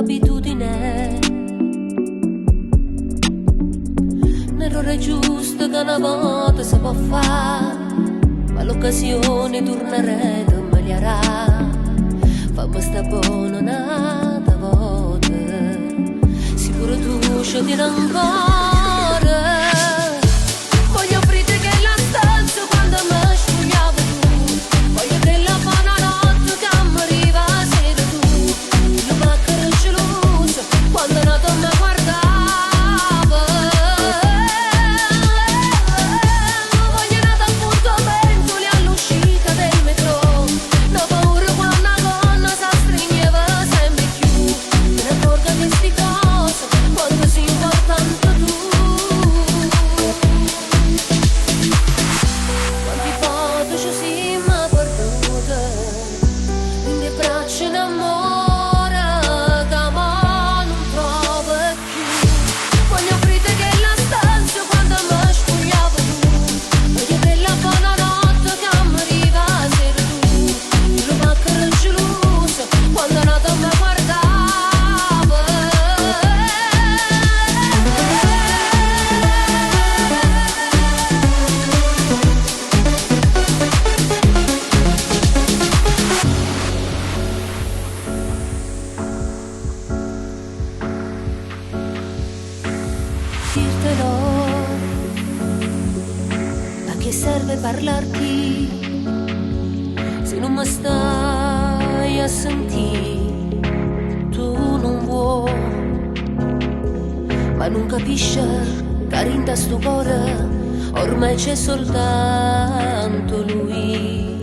un'abitudine, un errore giusto che una volta si può fare, ma l'occasione tornerà e migliorerà. Fammi sta buona un'altra volta, sicuro tu ci tieni ancora. Voglio offrirti che la stanza quando mi spogliavo tu, voglio che la buonanotte che mi arriva sera tu, lo macchero geloso quando nato mi guardava. Voglio nato appuntamento lì all'uscita del metro, no paura quando una donna si stringeva sempre più, me ne accorgo di sti cose quando sei importante tu. Quanti foto ci siamo perdute in le braccia in amore che ma non trovo più. Voglio offrirti che la stanza quando mi spogliavo tu, voglio che la buonanotte che mi arriva sera tu, lo macchero geloso quando nato mi guardava. Dirtelo, a che serve parlarti se non mi stai a sentire? Tu non vuoi, ma non capisci che in sto cuore ormai c'è soltanto lui.